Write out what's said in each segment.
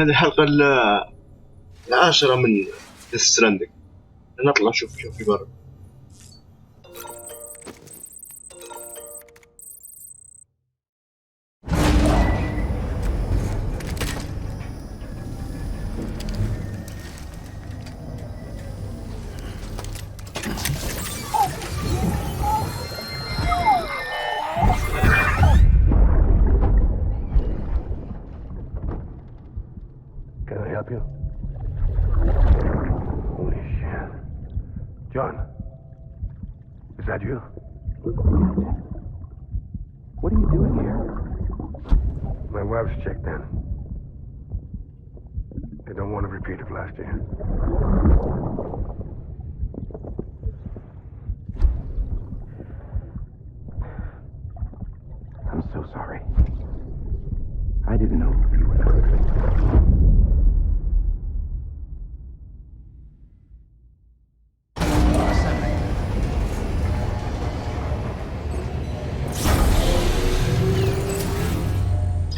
هذه الحلقة العاشرة من stranding. نطلع نشوف في برا. Can I help you? Holy shit. John, is that you? What are you doing here? My wife's checked in. They don't want a repeat of last year. I'm so sorry. I didn't know you were there.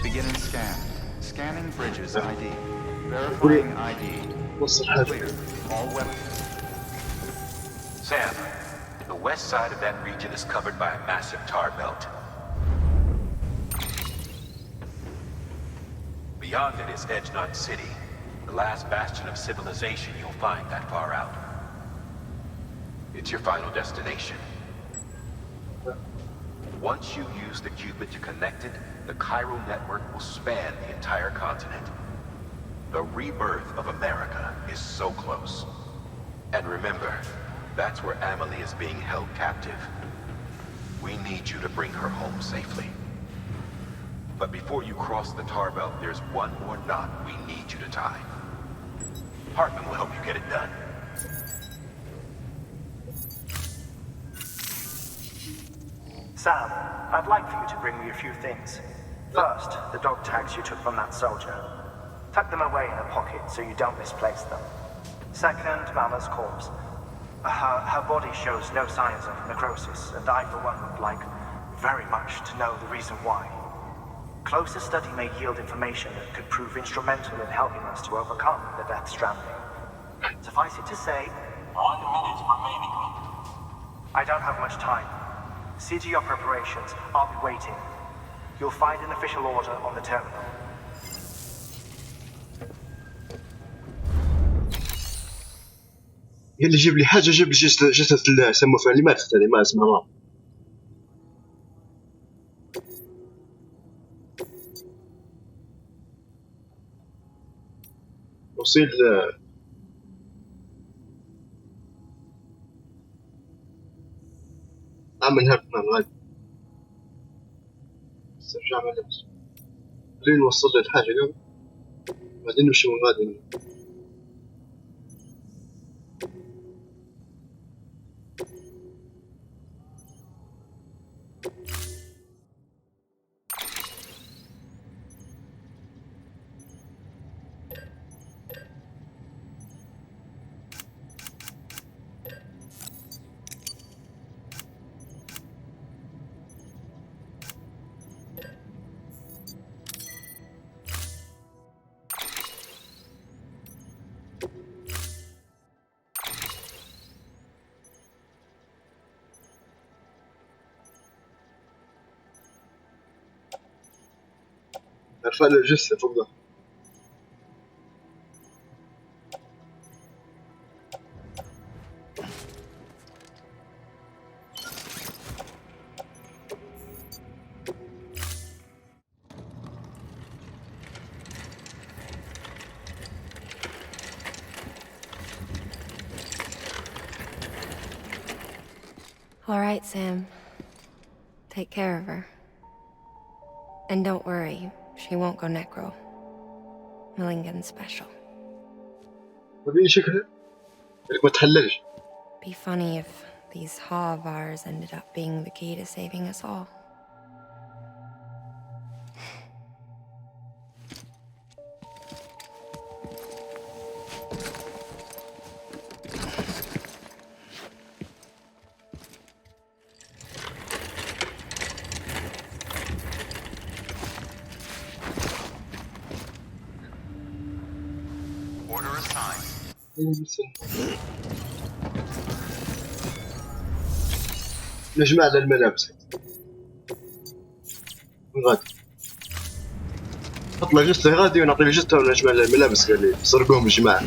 Beginning scan. Scanning bridges ID. Verifying ID. Clear. All weapons. Sam, the west side of that region is covered by a massive tar belt. Beyond it is Edgenut City, the last bastion of civilization you'll find that far out. It's your final destination. Once you use the qubit to connect it, the chiral network will span the entire continent. The rebirth of America is so close. And remember, that's where Amelie is being held captive. We need you to bring her home safely. But before you cross the tar belt, there's one more knot we need you to tie. Hartman will help you get it done. Sam, I'd like for you to bring me a few things. First, the dog tags you took from that soldier. Tuck them away in a pocket so you don't misplace them. Second, Mama's corpse. Her body shows no signs of necrosis, and I, for one, would like very much to know the reason why. Closer study may yield information that could prove instrumental in helping us to overcome the death stranding. Suffice it to say, 1 minute remaining. I don't have much time. See to your preparations. I'll be waiting. You'll find an official order on the terminal. هي اللي جيب لي حاجة، جيب لي جثة سموه فيها اللي ماتت، هذه ما اسمها ما. وصيل عمل هرب من غادي استرجع ملابس. خلينا نوصل له الحاجة قبل بعدين نمشي من غادي. ارفع له الجثة فوق ده. All right, Sam. Take care of her. And don't worry, she won't go necro. Millingan's special. وريني شكلها لك ما تحللش. Be funny if these Ha of ours ended up being the key to saving us all. time. نجمع على الملابس غادي نطلع جست غادي ونعطي له جست ونجمع على الملابس قال لي سرقوهم الجماعة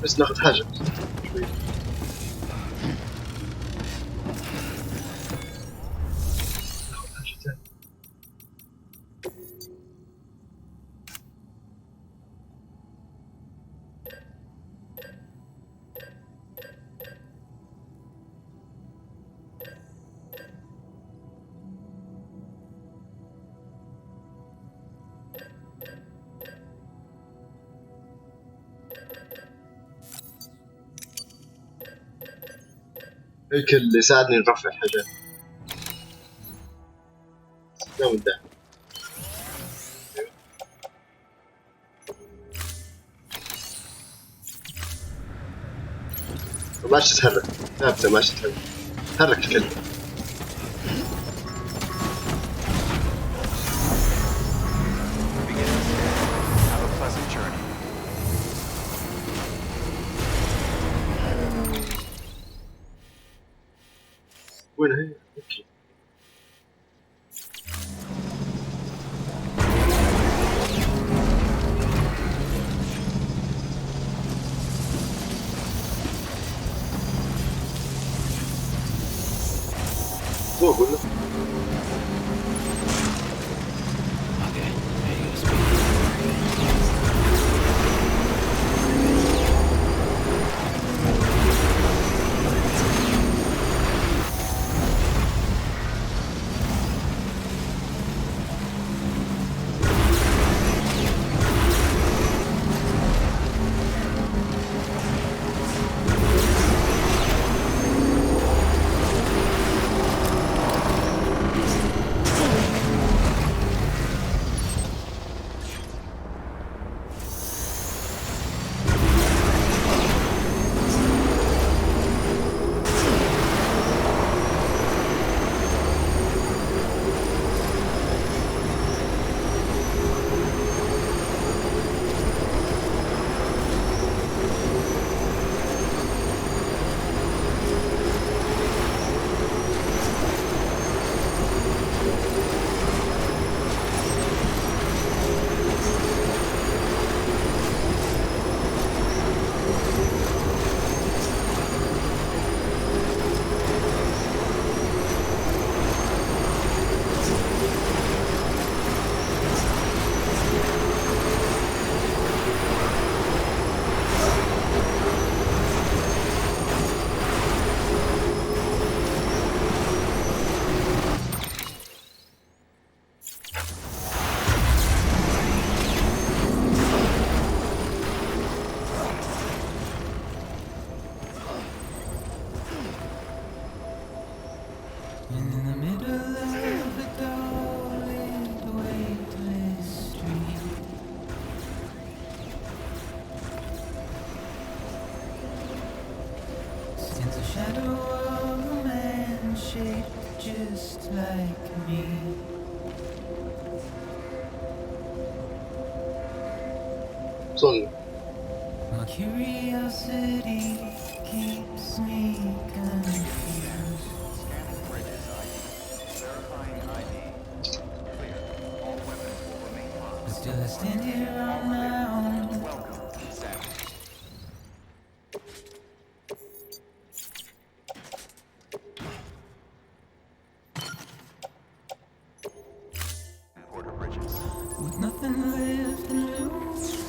بس ناخذ حاجة شوية ناخذ حاجة ثانية هيك اللي ساعدني نرفع الحاجات لا من ده ما عادش تتحرك ثابتة ما عادش تتحرك تحرك الكلب Have a pleasant journey. وين هي؟ اوكي فوق ولا؟ وصلنا My curiosity keeps me confused. Scanning bridges ID. Verifying ID. Clear. All weapons will remain But locked. still I stand here on my own. Welcome, Sam. Porter Bridges. With nothing left to lose.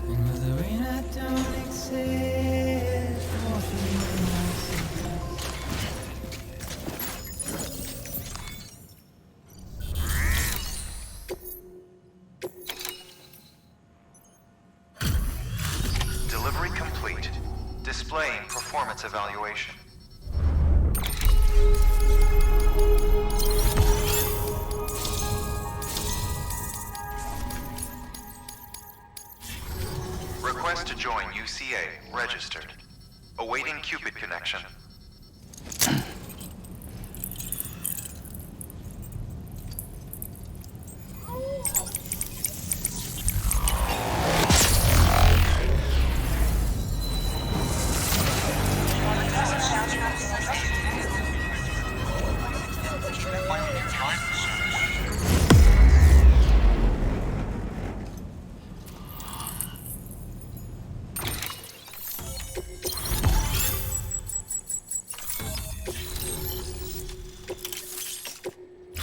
And with the rain I don't accept, washing away my sins. Delivery complete. Displaying performance evaluation. Request to join UCA. Registered. Awaiting Cupid connection.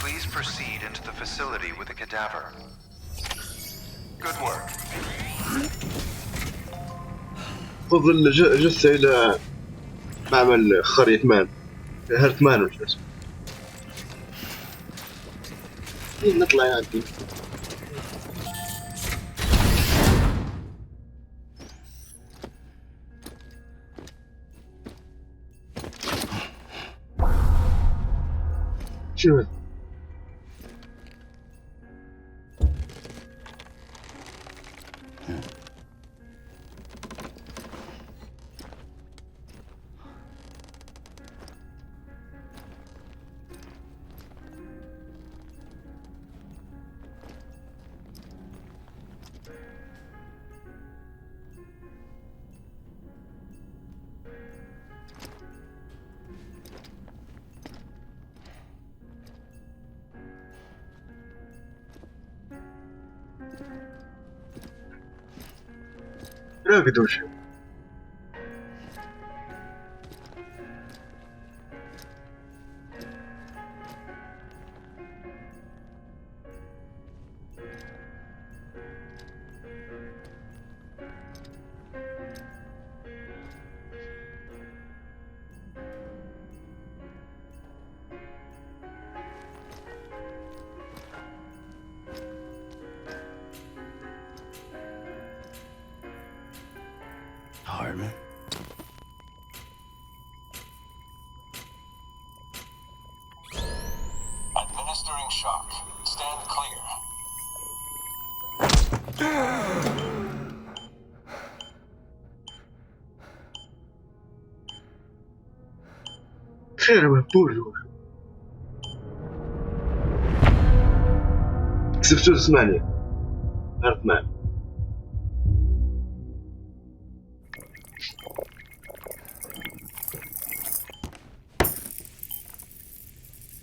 Please proceed into the facility with the cadaver. Good work. فضل جثة إلى معمل خريطة مان هرتمان ولا شو اسمه. نطلع يعدي. شو هذا؟ راقد شو؟ Hardman. Administering shock. Stand clear. خير مهبول. كسبتوا 8 هرتمان.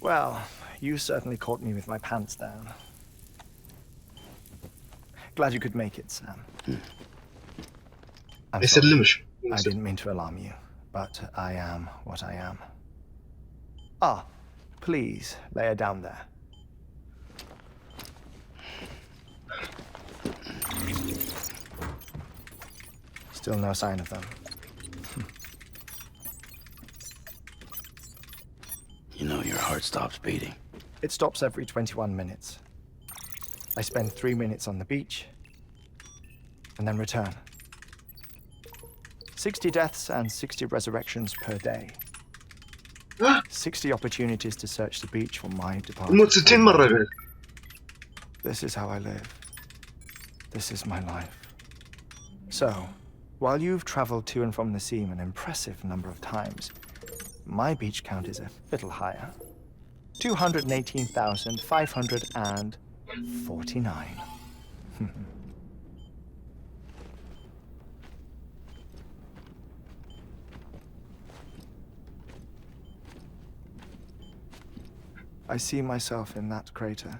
Well, you certainly caught me with my pants down. Glad you could make it, Sam. I'm sorry. يسلمش. I didn't mean to alarm you, but I am what I am. Ah, please lay her down there. Still no sign of them. You know your heart stops beating. It stops every 21 minutes. I spend 3 minutes on the beach, and then return. 60 deaths and 60 resurrections per day. 60 opportunities to search the beach for my departed. موت 60 مرة قال. This is how I live. This is my life. So, while you've traveled to and from the scene an impressive number of times, my beach count is a little higher. 218,549. I see myself in that crater.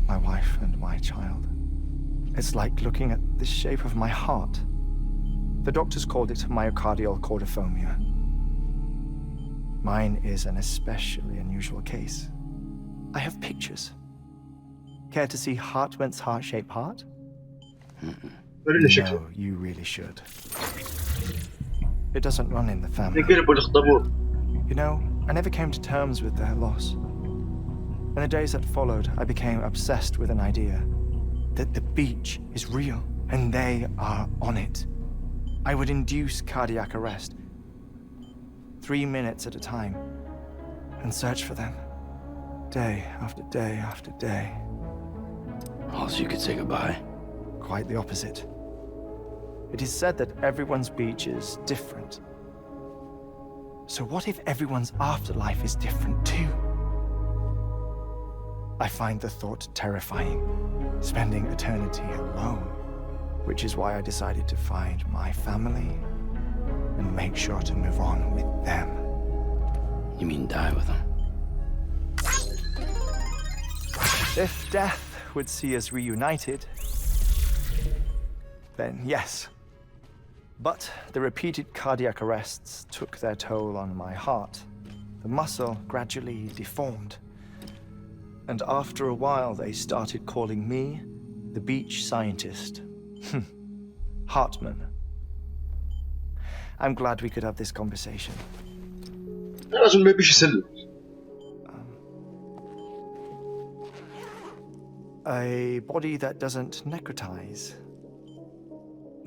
My wife and my child. It's like looking at the shape of my heart. The doctors called it myocardial chordophobia. Mine is an especially unusual case. I have pictures. Care to see Hartwent's heart-shaped heart? وريني شكله. No, you really should. It doesn't run in the family. يقلبوا الخطبور. You know, I never came to terms with their loss. In the days that followed, I became obsessed with an idea that the beach is real and they are on it. I would induce cardiac arrest, 3 minutes at a time, and search for them, day after day after day. Also, you could say goodbye. Quite the opposite. It is said that everyone's beach is different. So what if everyone's afterlife is different too? I find the thought terrifying, spending eternity alone, which is why I decided to find my family and make sure to move on with them. You mean die with them? If death would see us reunited, then yes. But the repeated cardiac arrests took their toll on my heart. The muscle gradually deformed. And after a while, they started calling me the beach scientist. Hartman. I'm glad we could have this conversation. الراجل ما يبيش يسلم. A body that doesn't necrotize.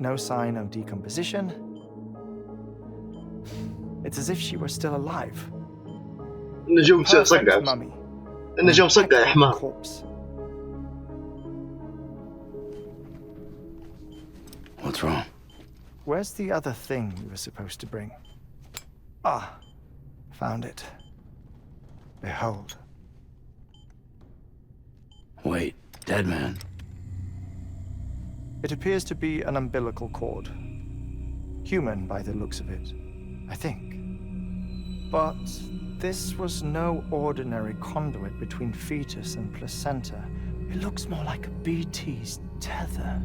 No sign of decomposition. It's as if she were still alive. أنا جو Perfect مصقع. mummy. أنا جو مصقع يا حمار. Corpse. What's wrong? Where's the other thing you were supposed to bring? Ah, found it. Behold. Wait, dead man. It appears to be an umbilical cord. Human by the looks of it, I think. But this was no ordinary conduit between fetus and placenta. It looks more like a BT's tether.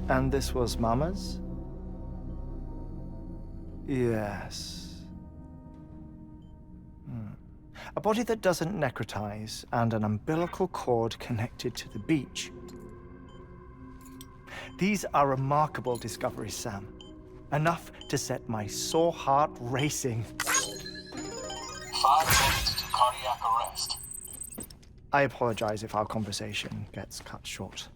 And this was Mama's? Yes. A body that doesn't necrotize and an umbilical cord connected to the beach. These are remarkable discoveries, Sam. Enough to set my sore heart racing. 5 minutes to cardiac arrest. I apologize if our conversation gets cut short.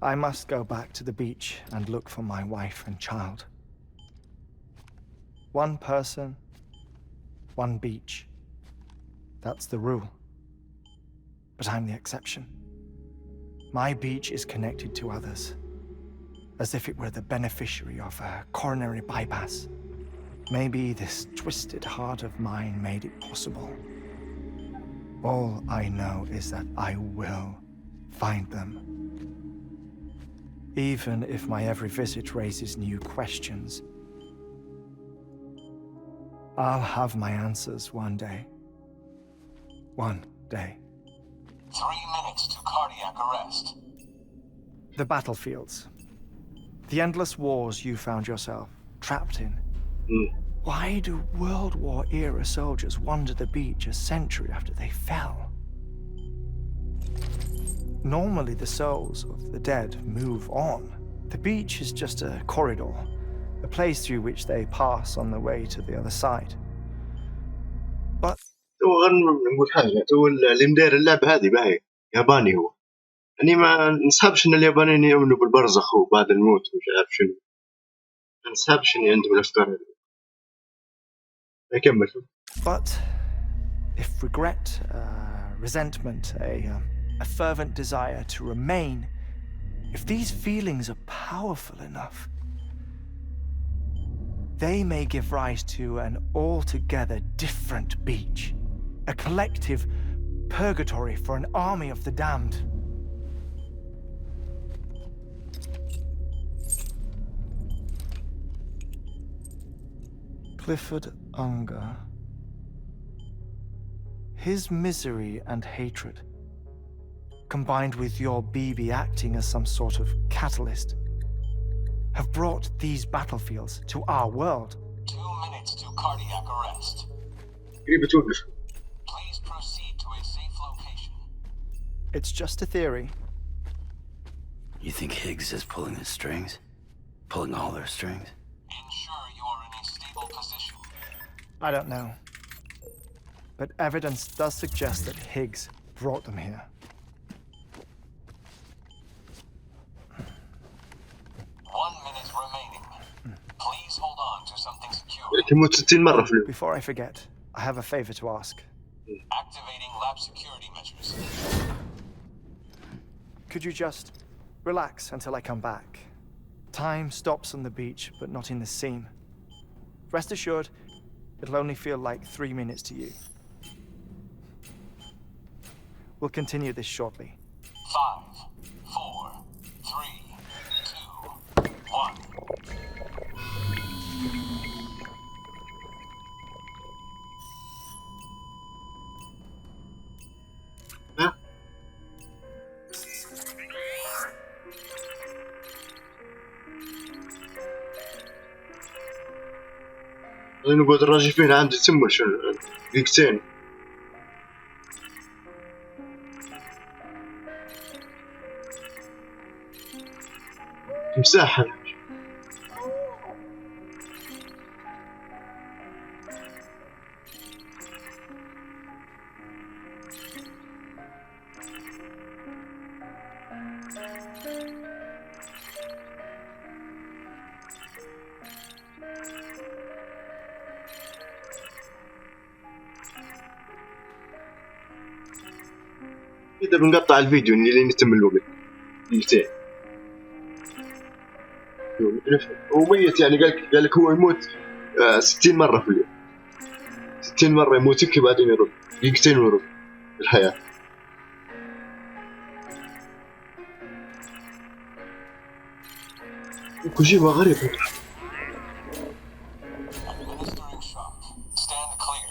I must go back to the beach and look for my wife and child. One person, one beach. That's the rule. But I'm the exception. My beach is connected to others, as if it were the beneficiary of a coronary bypass. Maybe this twisted heart of mine made it possible. All I know is that I will find them. Even if my every visit raises new questions, I'll have my answers one day. One day. 3 minutes to cardiac arrest. The battlefields. The endless wars you found yourself trapped in. Why do World War era soldiers wander the beach a century after they fell? Normally the souls of the dead move on. The beach is just a corridor, a place through which they pass on the way to the other side. But تو نقول حاجة تو اللي مدير اللعبة هذه باهي ياباني هو. أني ما نسحبش إن اليابانيين يؤمنوا بالبرزخ وبعد الموت ومش عارف شنو. ما نسحبش إني عندهم الأفكار هذه. أكمل. But if regret, resentment, a fervent desire to remain, if these feelings are powerful enough, they may give rise to an altogether different beach, a collective purgatory for an army of the damned. Clifford Unger. His misery and hatred, combined with your BB acting as some sort of catalyst, have brought these battlefields to our world. 2 minutes to cardiac arrest. قريبة توقف. Please proceed to a safe location. It's just a theory. You think Higgs is pulling the strings? Pulling all their strings? Ensure you are in a stable position. I don't know. But evidence does suggest that Higgs brought them here. One minute remaining. Please hold on to something secure. كيموت 60 مرة في اليوم. Before I forget, I have a favor to ask. Activating lab security measures. Could you just relax until I come back? Time stops on the beach, but not in the scene. Rest assured, it'll only feel like 3 minutes to you. We'll continue this shortly. 5, 4, 3, 2, 1. ها؟ غادي نقعد الراجل فين عندي تما دقيقتين. مساحة. إذا بنقطع الفيديو إني لين يتم الوقت دقيقتين. هو ميت يعني قال لك هو يموت 60 مرة في اليوم. 60 مرة يموت هيك بعدين يرد دقيقتين ويرد الحياة. وكل شيء غريب. Administering shock. Stand clear.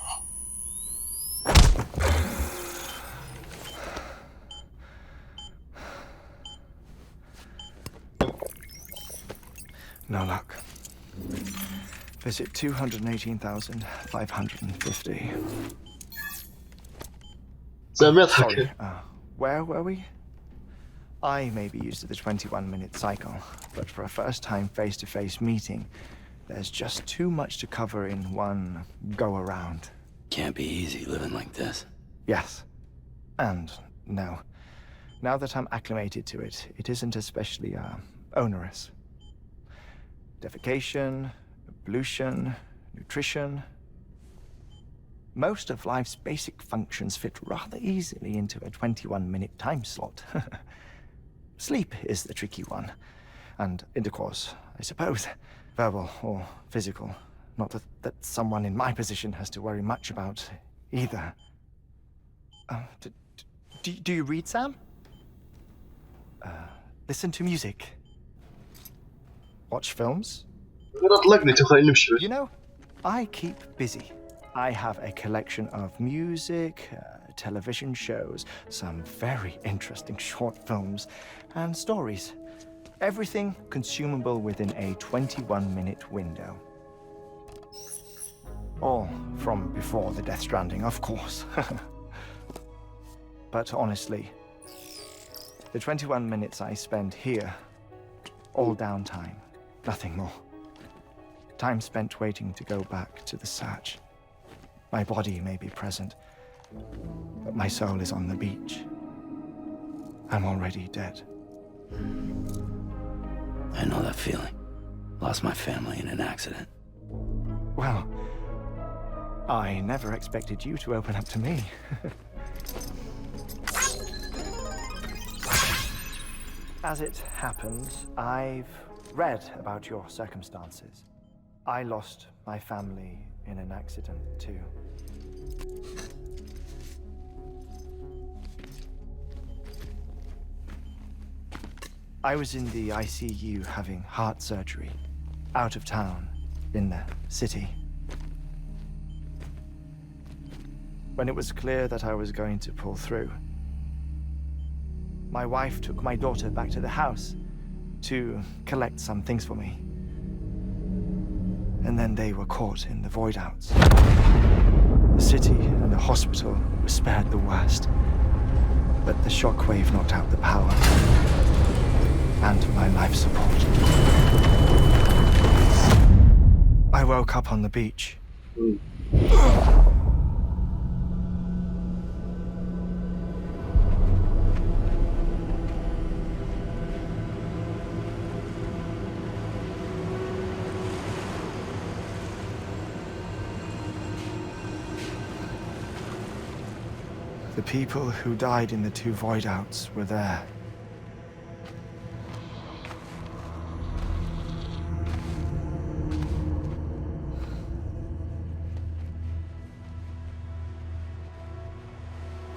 No luck. Visit 218,550. سامي Sorry, يضحك. where were we? I may be used to the 21-minute cycle, but for a first-time face-to-face meeting, there's just too much to cover in one go-around. Can't be easy living like this. Yes. And no. Now that I'm acclimated to it, it isn't especially, onerous. Defecation, pollution, nutrition. Most of life's basic functions fit rather easily into a 21-minute time slot. Sleep is the tricky one. And intercourse, I suppose. Verbal or physical. Not that someone in my position has to worry much about either. Do you read, Sam? Listen to music. Watch films? You know, I keep busy. I have a collection of music, television shows, some very interesting short films, and stories. Everything consumable within a 21-minute window. All from before the Death Stranding, of course. But honestly, the 21 minutes I spend here, all downtime, nothing more. Time spent waiting to go back to the search. My body may be present, but my soul is on the beach. I'm already dead. I know that feeling. Lost my family in an accident. Well, I never expected you to open up to me. As it happens, I've read about your circumstances. I lost my family in an accident, too. I was in the ICU having heart surgery, out of town, in the city. When it was clear that I was going to pull through, my wife took my daughter back to the house to collect some things for me. And then they were caught in the void outs. The city and the hospital were spared the worst, but the shockwave knocked out the power and my life support. I woke up on the beach. The people who died in the 2 void outs were there.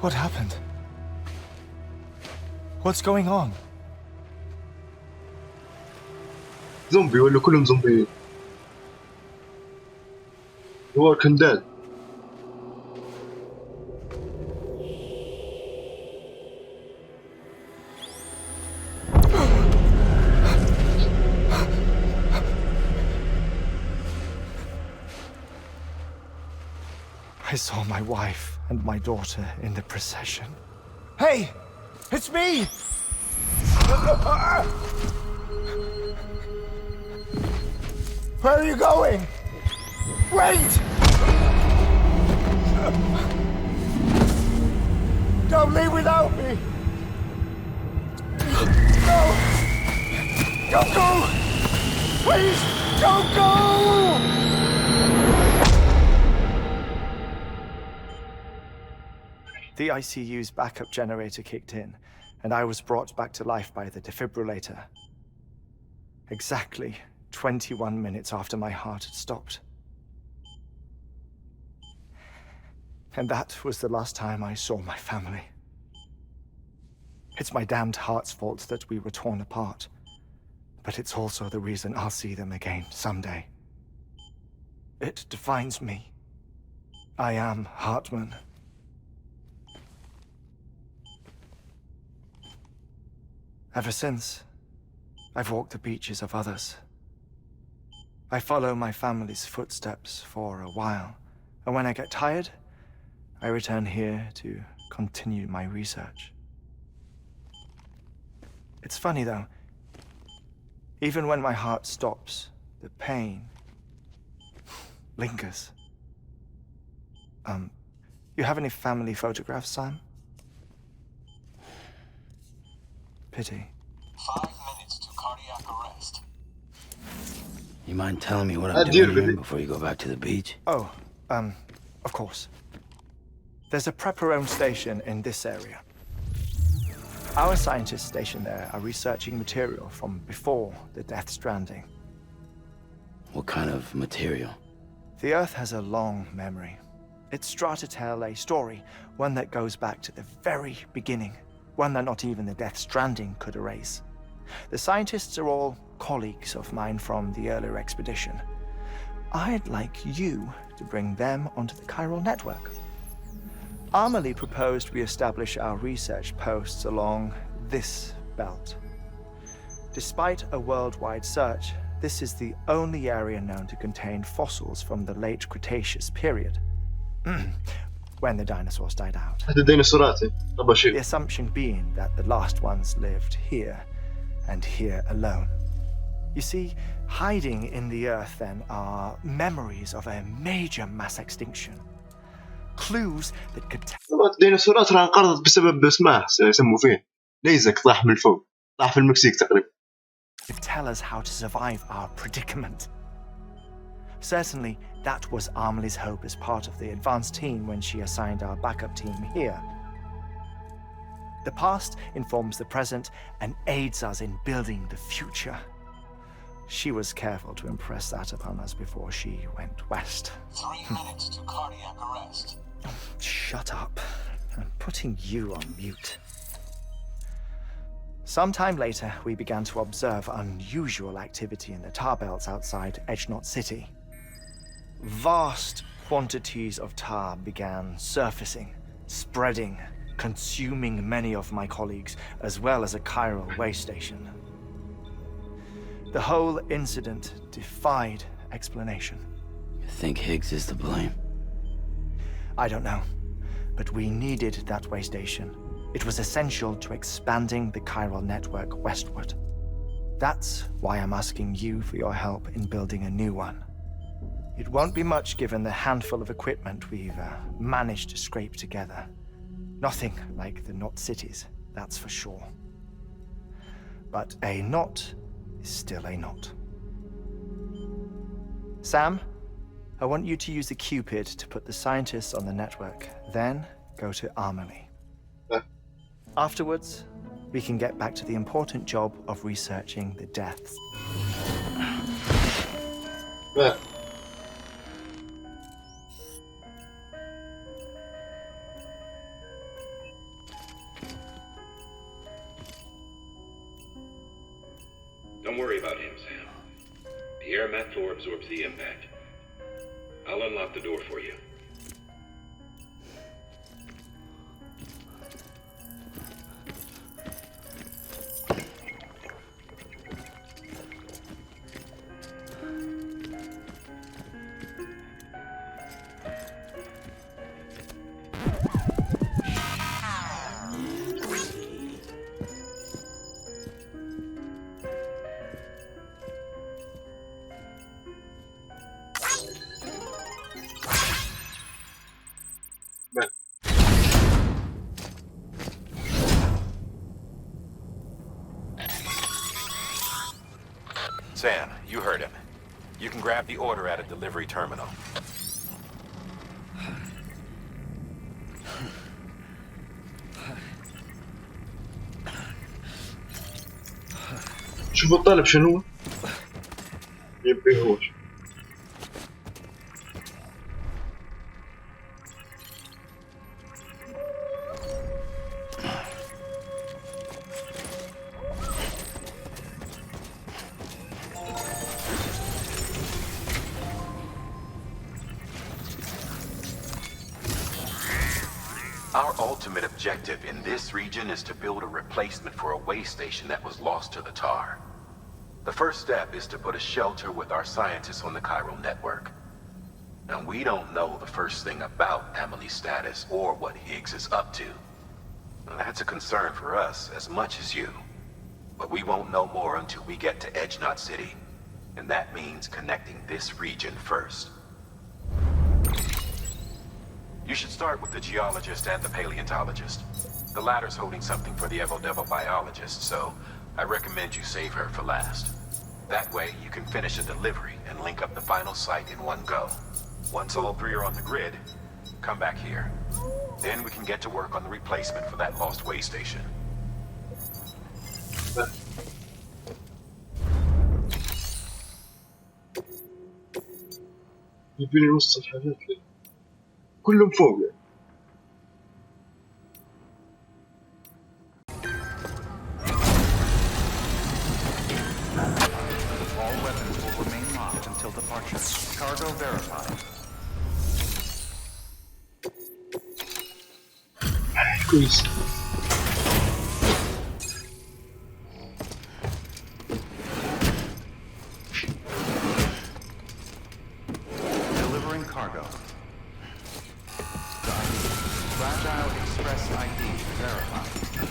What happened? What's going on? زومبي ولا كلهم زومبيين. هو كان dead. I saw my wife and my daughter in the procession. Hey! It's me! Where are you going? Wait! Don't leave without me! No! Don't go! Please, don't go! The ICU's backup generator kicked in, and I was brought back to life by the defibrillator. Exactly 21 minutes after my heart had stopped. And that was the last time I saw my family. It's my damned heart's fault that we were torn apart, but it's also the reason I'll see them again someday. It defines me. I am Hartman. Ever since, I've walked the beaches of others. I follow my family's footsteps for a while, and when I get tired, I return here to continue my research. It's funny though, even when my heart stops, the pain lingers. You have any family photographs, Sam? Pity. 5 minutes to cardiac arrest. You mind telling me what I'm doing here before you go back to the beach? Oh, of course. There's a Prepperone station in this area. Our scientists stationed there are researching material from before the Death Stranding. What kind of material? The Earth has a long memory. It's trying to tell a story, one that goes back to the very beginning, one that not even the Death Stranding could erase. The scientists are all colleagues of mine from the earlier expedition. I'd like you to bring them onto the chiral network. Amelie proposed we establish our research posts along this belt. Despite a worldwide search, this is the only area known to contain fossils from the late Cretaceous period, when the dinosaurs died out. The assumption being that the last ones lived here, and here alone. You see, hiding in the Earth then are memories of a major mass extinction. Clues that could الديناصورات راه انقرضت بسبب اسمه يسموا فيه ليزك طاح من الفوق طاح في المكسيك تقريبا. tell us how to survive our predicament. Certainly, that was Amelie's hope as part of the advanced team when she assigned our backup team here. The past informs the present and aids us in building the future. She was careful to impress that upon us before she went west. 3 minutes to cardiac arrest. Shut up. I'm putting you on mute. Sometime later, we began to observe unusual activity in the tar belts outside Edgenot City. Vast quantities of tar began surfacing, spreading, consuming many of my colleagues, as well as a chiral way station. The whole incident defied explanation. You think Higgs is to blame? I don't know, but we needed that way station. It was essential to expanding the chiral network westward. That's why I'm asking you for your help in building a new one. It won't be much given the handful of equipment we've managed to scrape together. Nothing like the knot cities, that's for sure. But a knot is still a knot. Sam, I want you to use the Cupid to put the scientists on the network, then go to Amelie. Afterwards, we can get back to the important job of researching the deaths. باه. Don't worry about him, Sam. The air mat floor absorbs the impact. I'll unlock the door for you. باه. Sam, you heard him. You can grab the order at a delivery terminal. شوفوا الطلب شنو هو؟ يبيهوش. Our ultimate objective in this region is to build a replacement for a way station that was lost to the tar. The first step is to put a shelter with our scientists on the chiral network. And we don't know the first thing about Emily's status or what Higgs is up to. That's a concern for us as much as you. But we won't know more until we get to Edge Knot City. And that means connecting this region first. You should start with the geologist and the paleontologist. The latter's holding something for the Evo-Devo biologist, so I recommend you save her for last. That way, you can finish a delivery and link up the final site in one go. Once all three are on the grid, come back here. Then we can get to work on the replacement for that lost way station. يبيني نوصل الحاجات كلهم فوق. All weapons will remain locked until departure. Cargo verified. كويس. Delivering cargo. Fragile Express ID verified.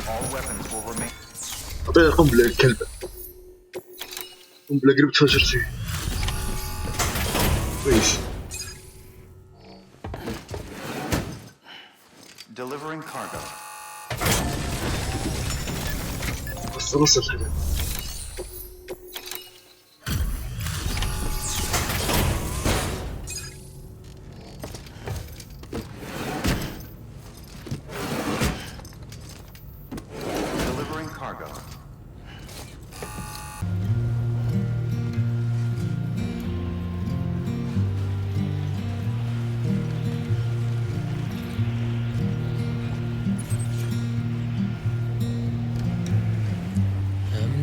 All weapons will remain. أعطيها القنبلة الكلبة. قنبلة قريب تفجر فيه. كويس. Delivering cargo. وصل الحاجات. Delivering cargo. I'm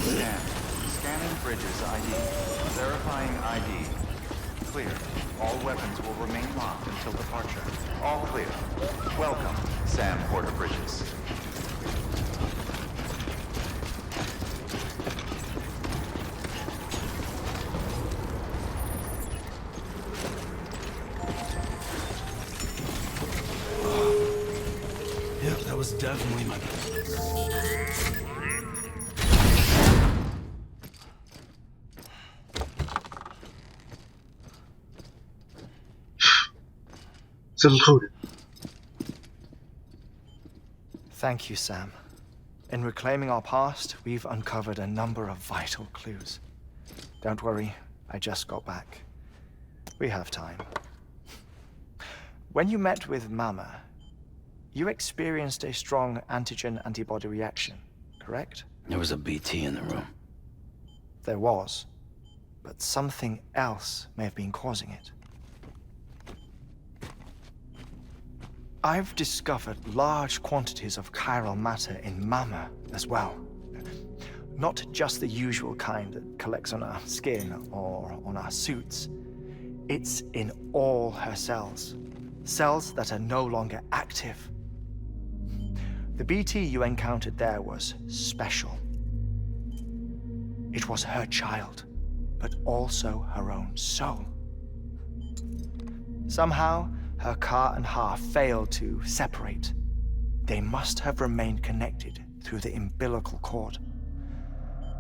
Scan. Scanning Bridges ID. Verifying ID. Clear. All weapons will remain locked until departure. All clear. Welcome, Sam Porter Bridges. Yep, that was definitely my... سر الخولة. Thank you, Sam. In reclaiming our past, we've uncovered a number of vital clues. Don't worry, I just got back. We have time. When you met with Mama, you experienced a strong antigen-antibody reaction, correct? There was a BT in the room. There was, but something else may have been causing it. I've discovered large quantities of chiral matter in Mama as well. Not just the usual kind that collects on our skin or on our suits. It's in all her cells. Cells that are no longer active. The BT you encountered there was special. It was her child, but also her own soul. Somehow, her Ka and Ha failed to separate. They must have remained connected through the umbilical cord.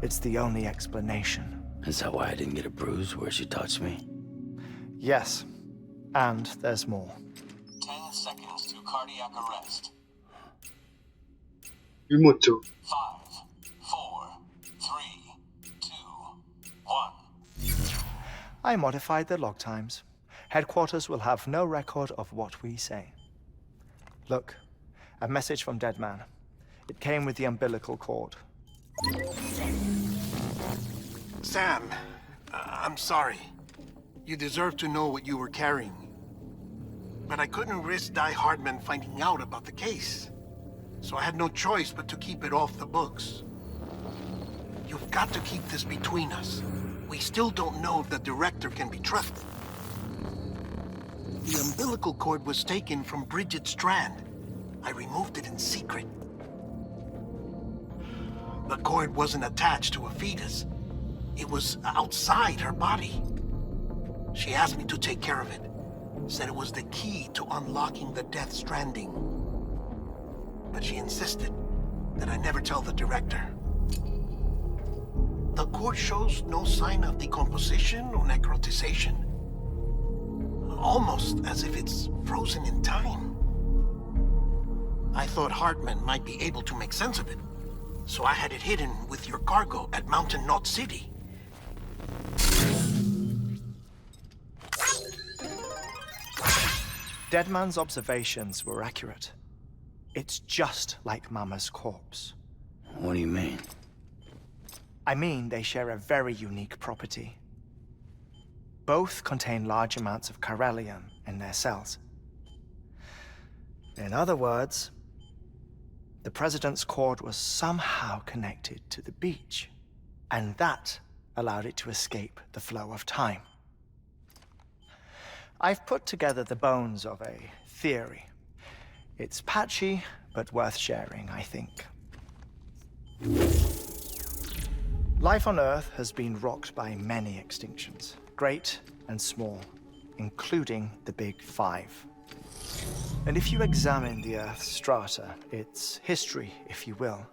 It's the only explanation. Is that why I didn't get a bruise where she touched me? Yes, and there's more. 10 seconds to cardiac arrest. يموتوا. 5, 4, 3, 2, 1. I modified the log times. Headquarters will have no record of what we say. Look, a message from Deadman. It came with the umbilical cord. Sam, I'm sorry. You deserve to know what you were carrying. But I couldn't risk Die Hardman finding out about the case. So I had no choice but to keep it off the books. You've got to keep this between us. We still don't know if the director can be trusted. The umbilical cord was taken from Bridget Strand. I removed it in secret. The cord wasn't attached to a fetus. It was outside her body. She asked me to take care of it. Said it was the key to unlocking the Death Stranding. But she insisted that I never tell the director. The cord shows no sign of decomposition or necrotization. Almost as if it's frozen in time. I thought Hartman might be able to make sense of it, so I had it hidden with your cargo at Mountain Knot City. Deadman's observations were accurate. It's just like Mama's corpse. What do you mean? I mean, they share a very unique property. Both contain large amounts of chiralium in their cells. In other words, the President's cord was somehow connected to the beach, and that allowed it to escape the flow of time. I've put together the bones of a theory. It's patchy, but worth sharing, I think. Life on Earth has been rocked by many extinctions, great and small, including the Big Five. And if you examine the Earth's strata, its history, if you will,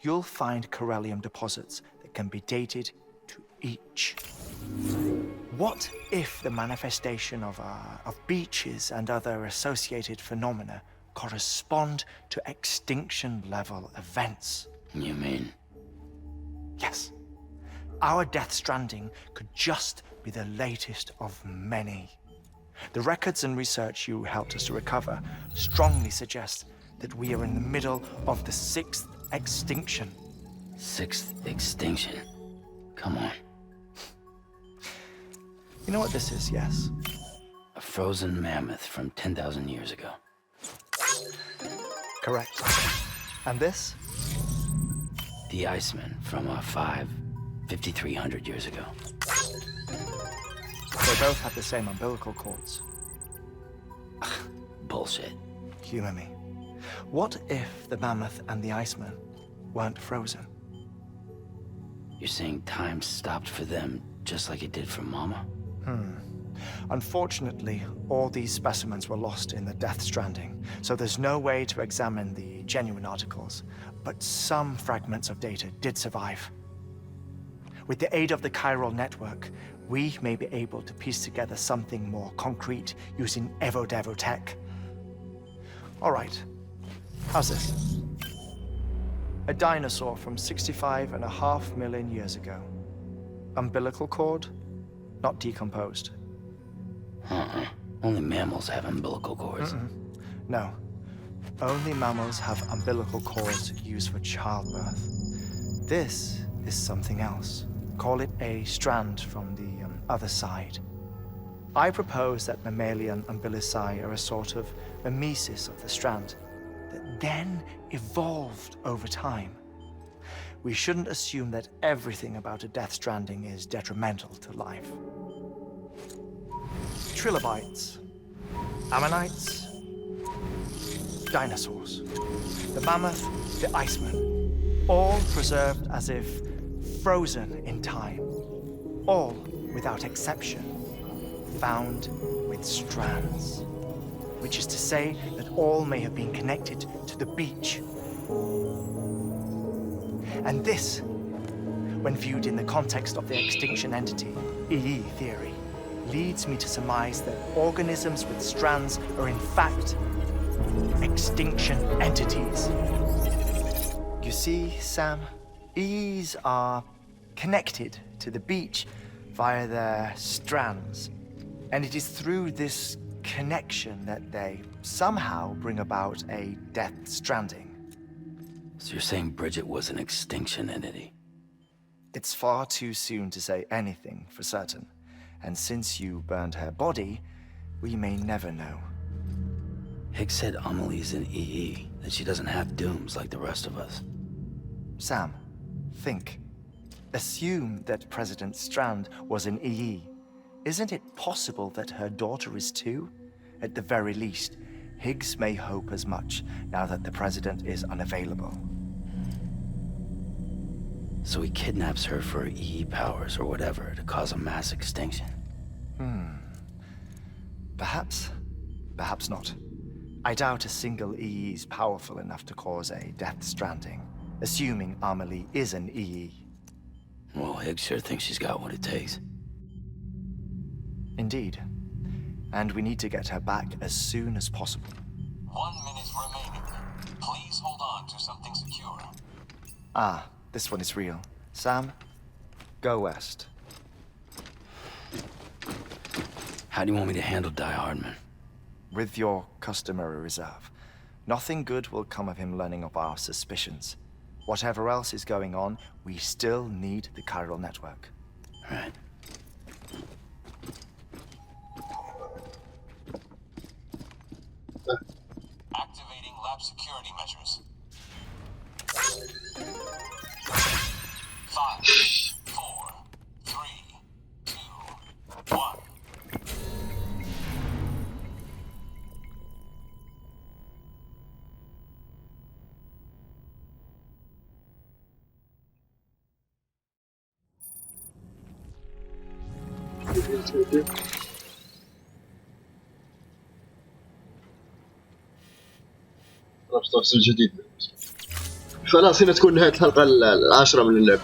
you'll find chiralium deposits that can be dated to each. What if the manifestation of beaches and other associated phenomena correspond to extinction-level events? You mean? Yes. Our Death Stranding could just be the latest of many. The records and research you helped us to recover strongly suggest that we are in the middle of the 6th extinction. 6th extinction? Come on. You know what this is, yes? A frozen mammoth from 10,000 years ago. Correct. And this? The Iceman from 5,300 years ago. They both had the same umbilical cords. Bullshit. Humor me. What if the mammoth and the Iceman weren't frozen? You're saying time stopped for them just like it did for Mama? Unfortunately, all these specimens were lost in the Death Stranding, so there's no way to examine the genuine articles, but some fragments of data did survive. With the aid of the chiral network, we may be able to piece together something more concrete using Evo-Devo tech. All right, how's this? A dinosaur from 65.5 million years ago. Umbilical cord, not decomposed. Only mammals have umbilical cords. No, only mammals have umbilical cords used for childbirth. This is something else. Call it a strand from the other side. I propose that mammalian umbilici are a sort of mimesis of the strand that then evolved over time. We shouldn't assume that everything about a Death Stranding is detrimental to life. Trilobites, ammonites, dinosaurs, the mammoth, the Iceman, all preserved as if frozen in time, all without exception, found with strands, which is to say that all may have been connected to the beach. And this, when viewed in the context of the extinction entity, EE theory, leads me to surmise that organisms with strands are in fact extinction entities. You see, Sam, EEs are connected to the beach via their strands, and it is through this connection that they somehow bring about a Death Stranding. So you're saying Bridget was an extinction entity? It's far too soon to say anything for certain. And since you burned her body, we may never know. Higgs said Amelie's an EE, that she doesn't have dooms like the rest of us. Sam, think. Assume that President Strand was an EE. Isn't it possible that her daughter is too? At the very least, Higgs may hope as much now that the president is unavailable. So he kidnaps her for EE powers or whatever to cause a mass extinction. Perhaps. Perhaps not. I doubt a single EE is powerful enough to cause a Death Stranding, assuming Amelie is an EE. Well, Higgs sure thinks she's got what it takes. Indeed. And we need to get her back as soon as possible. 1 minute remaining. Please hold on to something secure. Ah, this one is real. Sam, go west. How do you want me to handle Die Hardman? With your customary reserve. Nothing good will come of him learning of our suspicions. Whatever else is going on, we still need the chiral network. Right. Activating lab security measures. 5, 4, 3, 2, 1. عرفت تفصيل جديد. خلاص هنا تكون نهاية الحلقة 10 من اللعبة.